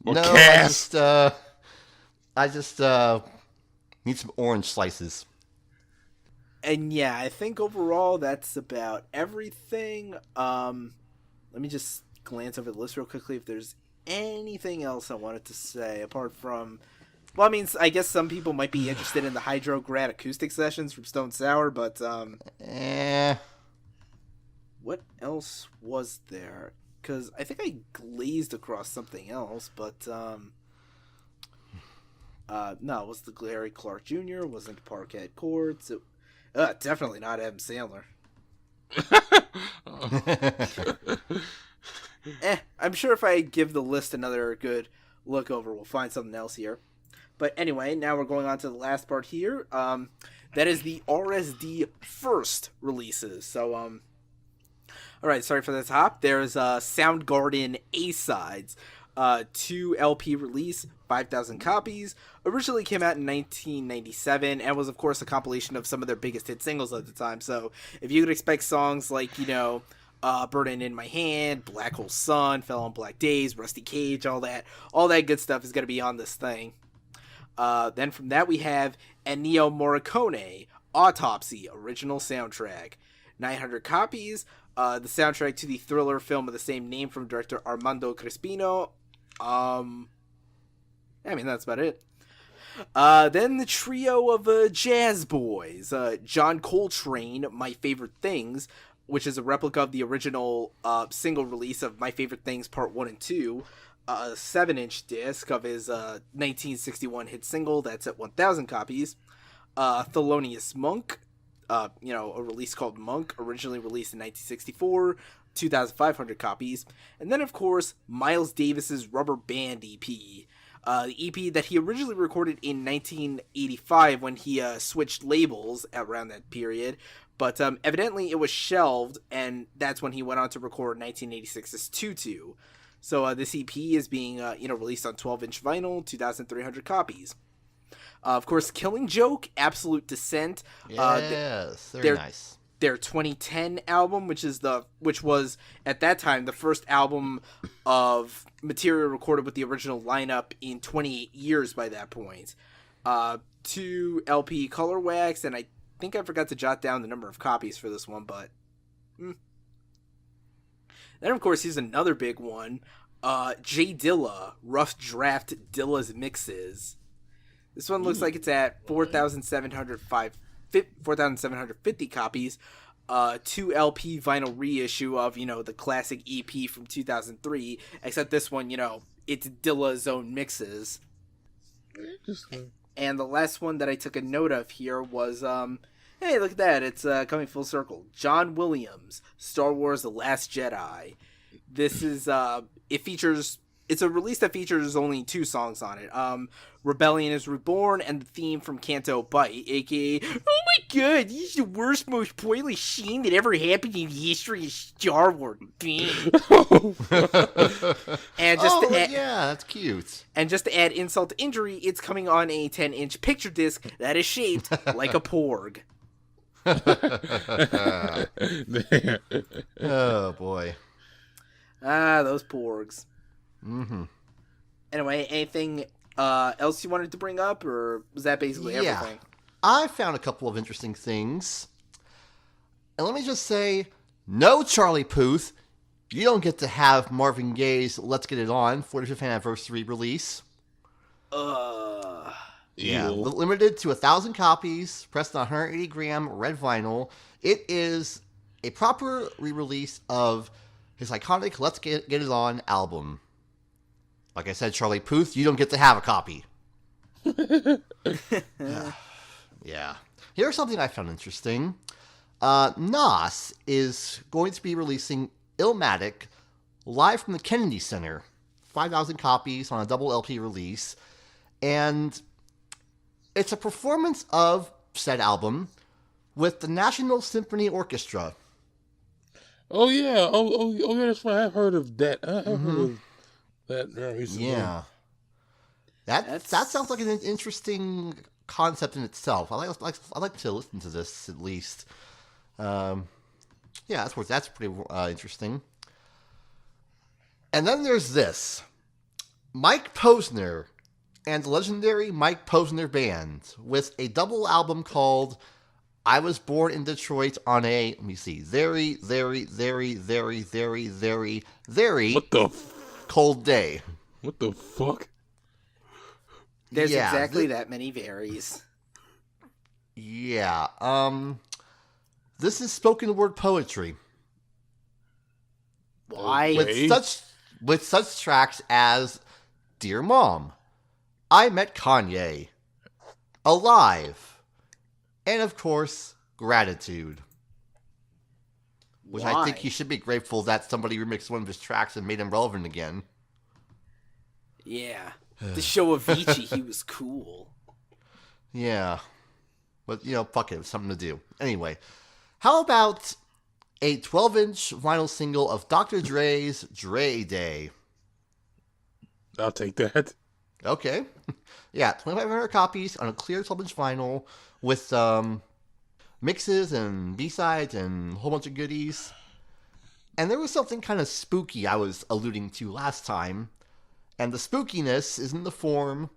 Or no, cast? I just need some orange slices. And yeah, I think overall that's about everything. Let me just glance over the list real quickly if there's anything else I wanted to say apart from... Well, I mean, I guess some people might be interested in the Hydrograd acoustic sessions from Stone Sour, but... What else was there? Because I think I glazed across something else, but... No, it was the Gary Clark Jr., wasn't Parquet Courts. Definitely not Adam Sandler. I'm sure if I give the list another good look over, we'll find something else here. But anyway, now we're going on to the last part here. That is the RSD first releases. So, alright, sorry for the top. There's Soundgarden A-Sides. 2 LP release, 5,000 copies. Originally came out in 1997 and was, of course, a compilation of some of their biggest hit singles at the time. So, if you could expect songs like, Burden in My Hand, Black Hole Sun, Fell on Black Days, Rusty Cage, all that good stuff is going to be on this thing. Then from that we have Ennio Morricone, Autopsy, original soundtrack. 900 copies. The soundtrack to the thriller film of the same name from director Armando Crespino. I mean, that's about it. Then the trio of jazz boys. John Coltrane, My Favorite Things, which is a replica of the original single release of My Favorite Things Part 1 and 2. A 7-inch disc of his 1961 hit single that's at 1,000 copies. Thelonious Monk, a release called Monk, originally released in 1964, 2,500 copies. And then, of course, Miles Davis's Rubber Band EP. The EP that he originally recorded in 1985 when he switched labels around that period. But evidently it was shelved, and that's when he went on to record 1986's Tutu. So this EP is being released on 12-inch vinyl, 2,300 copies. Of course, Killing Joke, Absolute Descent. Yes, very nice. Their 2010 album, which was at that time the first album of material recorded with the original lineup in 28 years by that point. 2 LP color wax, and I think I forgot to jot down the number of copies for this one, but Then of course here's another big one. J Dilla, Rough Draft Dilla's Mixes. This one looks like it's at 4,750 copies. 2 LP vinyl reissue of, the classic EP from 2003. Except this one, it's Dilla's own mixes. Interesting. And the last one that I took a note of here was, hey, look at that. It's coming full circle. John Williams, Star Wars The Last Jedi. This is, it's a release that features only 2 songs on it. Rebellion is Reborn and the theme from Canto Bite, aka, oh my god, this is the worst, most pointless scene that ever happened in the history of Star Wars. And yeah, that's cute. And just to add insult to injury, it's coming on a 10-inch picture disc that is shaped like a porg. Oh boy. Those porgs. Mm-hmm. Anyway, anything else you wanted to bring up, or was that basically everything? I found a couple of interesting things. And let me just say, no, Charlie Puth, you don't get to have Marvin Gaye's Let's Get It On 45th anniversary release. Yeah, limited to 1,000 copies, pressed on 180-gram red vinyl. It is a proper re-release of his iconic Let's Get It On album. Like I said, Charlie Puth, you don't get to have a copy. Yeah. Here's something I found interesting. Nas is going to be releasing Illmatic live from the Kennedy Center. 5,000 copies on a double LP release. And it's a performance of said album with the National Symphony Orchestra. Oh, yeah. Oh, yeah, that's right. I've heard of that. I've heard of that recently. Yeah. That sounds like an interesting concept in itself. I like to listen to this at least. Yeah, that's pretty interesting. And then there's this. Mike Posner and the legendary Mike Posner Band with a double album called I Was Born in Detroit on a, let me see, very, very, very, very, very, very, very cold day. What the fuck? There's exactly that many varies. Yeah. This is spoken word poetry. Why? With such tracks as Dear Mom, I Met Kanye, Alive, and of course, Gratitude. Which I think he should be grateful that somebody remixed one of his tracks and made him relevant again. Yeah. To show Avicii he was cool. Yeah. But, fuck it. It was something to do. Anyway, how about a 12-inch vinyl single of Dr. Dre's Dre Day? I'll take that. Okay. Yeah, 2,500 copies on a clear 12-inch vinyl with mixes and B-sides and a whole bunch of goodies. And there was something kind of spooky I was alluding to last time. And the spookiness is in the form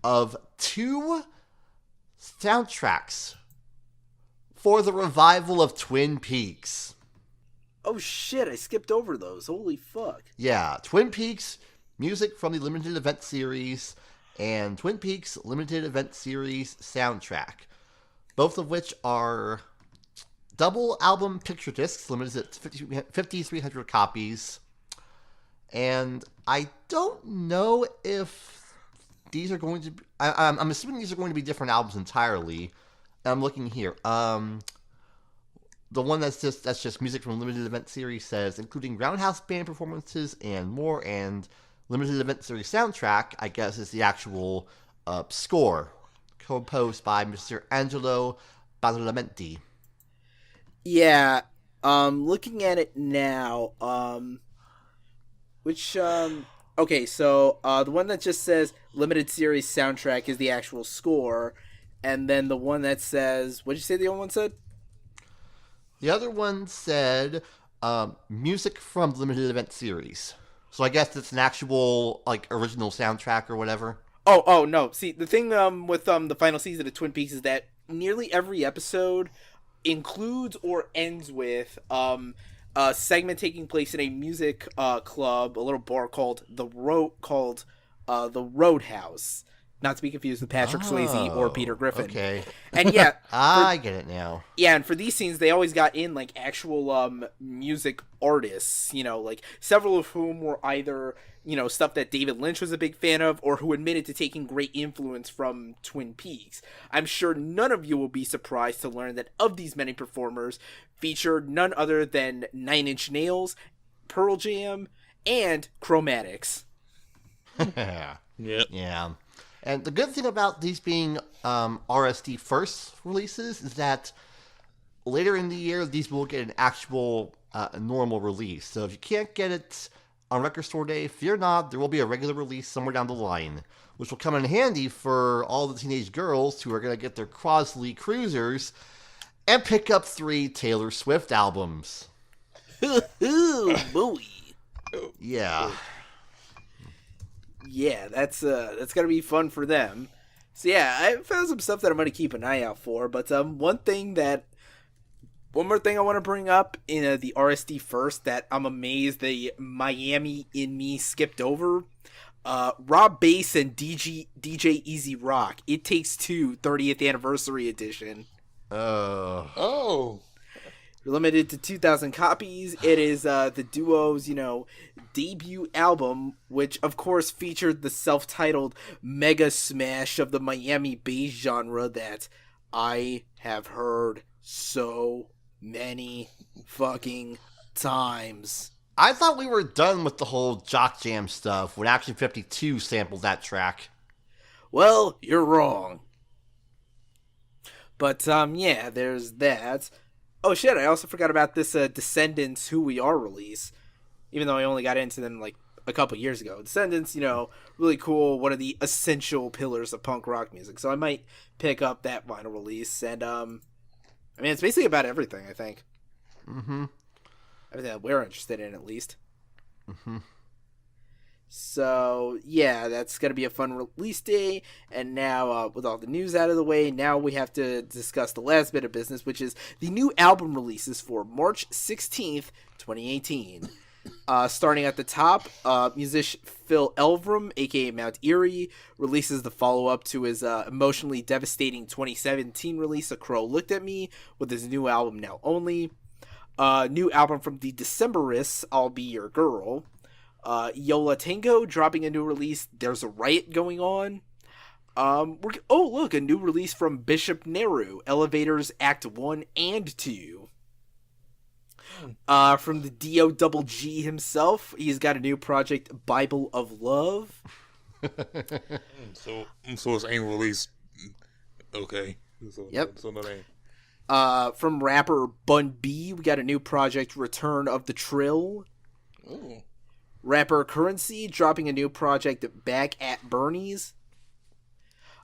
of 2 soundtracks for the revival of Twin Peaks. Oh shit, I skipped over those. Holy fuck. Yeah, Twin Peaks music from the limited event series and Twin Peaks limited event series soundtrack. Both of which are double album picture discs, limited to 5,300 copies. And I don't know if these are going to be... I'm assuming these are going to be different albums entirely. I'm looking here. The one that's just music from limited event series says, including Roundhouse Band performances and more, and limited event series soundtrack, I guess, is the actual score, composed by Mr. Angelo Badalamenti. Yeah, looking at it now, okay, so, the one that just says limited series soundtrack is the actual score, and then the one that says, what did you say the other one said? The other one said, music from the limited event series. So I guess it's an actual, original soundtrack or whatever. Oh, no, see, the thing, with, the final season of Twin Peaks is that nearly every episode includes or ends with a segment taking place in a music club, a little bar called the Roadhouse, not to be confused with Patrick Swayze or Peter Griffin. Okay, and yeah, I get it now. Yeah, and for these scenes, they always got in actual music artists, several of whom were either stuff that David Lynch was a big fan of, or who admitted to taking great influence from Twin Peaks. I'm sure none of you will be surprised to learn that of these many performers featured none other than Nine Inch Nails, Pearl Jam, and Chromatics. Yep. Yeah. And the good thing about these being RSD first releases is that later in the year, these will get an actual normal release. So if you can't get it on Record Store Day, fear not, there will be a regular release somewhere down the line, which will come in handy for all the teenage girls who are going to get their Crosley Cruisers and pick up 3 Taylor Swift albums. Boy. Yeah. Yeah, that's gonna be fun for them. So yeah, I found some stuff that I'm gonna keep an eye out for. But one more thing I want to bring up in the RSD first that I'm amazed the Miami in me skipped over. Rob Bass and DJ Easy Rock. It Takes Two 30th Anniversary Edition. Oh. Limited to 2,000 copies. It is the duo's, debut album, which of course featured the self-titled mega smash of the Miami bass genre that I have heard so many fucking times. I thought we were done with the whole Jock Jam stuff when Action 52 sampled that track. Well, you're wrong. But, yeah, there's that. Oh shit, I also forgot about this Descendants Who We Are release. Even though I only got into them a couple years ago. Descendants, really cool, one of the essential pillars of punk rock music. So I might pick up that vinyl release. And, it's basically about everything, I think. Mm-hmm. Everything that we're interested in, at least. Mm-hmm. So, yeah, that's going to be a fun release day. And now, with all the news out of the way, now we have to discuss the last bit of business, which is the new album releases for March 16th, 2018. Starting at the top, musician Phil Elverum, aka Mount Erie, releases the follow-up to his emotionally devastating 2017 release, A Crow Looked at Me, with his new album Now Only. New album from the Decemberists, I'll Be Your Girl. Yola Tango dropping a new release, There's a Riot Going On. Look, a new release from Bishop Nehru, Elevators Act 1 and 2. From the D.O.G. himself, he's got a new project, Bible of Love. So it's ain't released. Okay. Yep. So that ain't. From rapper Bun B, we got a new project, Return of the Trill. Ooh. Rapper Currency dropping a new project, Back at Bernie's.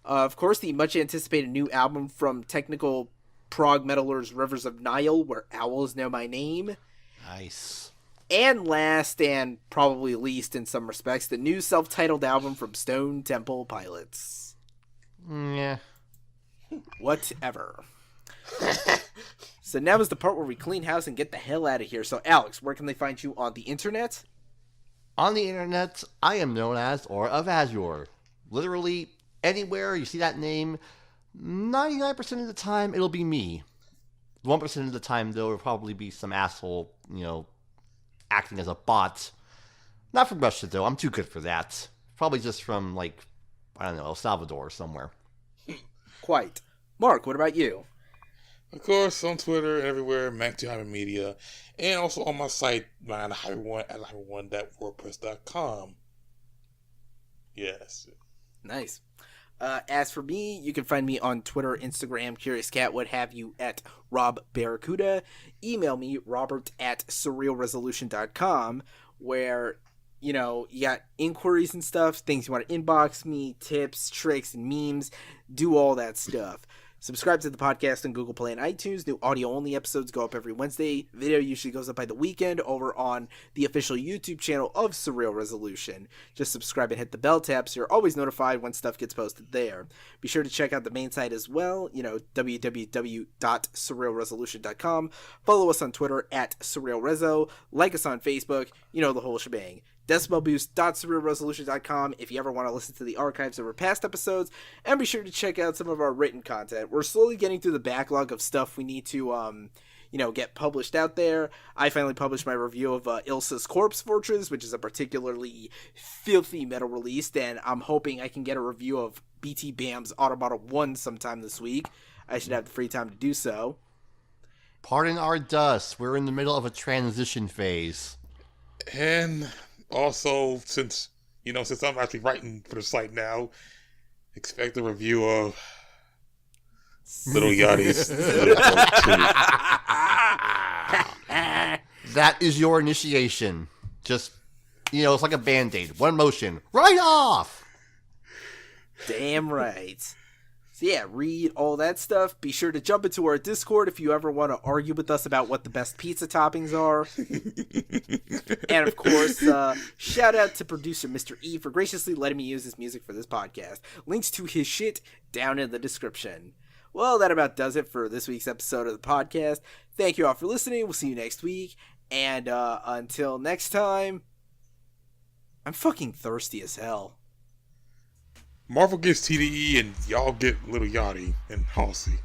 Of course, the much-anticipated new album from technical prog metalers Rivers of Nile, Where Owls Know My Name. Nice. And last, and probably least in some respects, the new self-titled album from Stone Temple Pilots. Yeah. Whatever. So now is the part where we clean house and get the hell out of here. So Alex, where can they find you on the internet? On the internet, I am known as Aura of Azure. Literally anywhere you see that name, 99% of the time it'll be me. 1% of the time, though, it'll probably be some asshole, acting as a bot. Not from Russia, though. I'm too good for that. Probably just from, I don't know, El Salvador or somewhere. Quite. Mark, what about you? Of course, on Twitter and everywhere, Mac2Media, and also on my site, line1@line1.wordpress.com. Yes. Nice. As for me, you can find me on Twitter, Instagram, Curious Cat, what have you, at Rob Barracuda. Email me, robert@surrealresolution.com, where, you got inquiries and stuff, things you want to inbox me, tips, tricks, and memes, do all that stuff. Subscribe to the podcast on Google Play and iTunes. New audio-only episodes go up every Wednesday. Video usually goes up by the weekend over on the official YouTube channel of Surreal Resolution. Just subscribe and hit the bell tab so you're always notified when stuff gets posted there. Be sure to check out the main site as well, www.surrealresolution.com. Follow us on Twitter at SurrealRezo. Like us on Facebook. The whole shebang. decibelboost.surrealresolution.com if you ever want to listen to the archives of our past episodes, and be sure to check out some of our written content. We're slowly getting through the backlog of stuff we need to get published out there. I finally published my review of Ilsa's Corpse Fortress, which is a particularly filthy metal release, and I'm hoping I can get a review of BT Bam's Automata 1 sometime this week. I should have the free time to do so. Pardon our dust. We're in the middle of a transition phase. And also, since I'm actually writing for the site now, expect a review of Little Yachty's Little Boat 2. That is your initiation. Just, it's like a Band-Aid. One motion. Right off! Damn right. So yeah, read all that stuff. Be sure to jump into our Discord if you ever want to argue with us about what the best pizza toppings are. And of course, shout out to producer Mr. E for graciously letting me use his music for this podcast. Links to his shit down in the description. Well, that about does it for this week's episode of the podcast. Thank you all for listening. We'll see you next week. And until next time, I'm fucking thirsty as hell. Marvel gets TDE and y'all get Little Yachty and Halsey.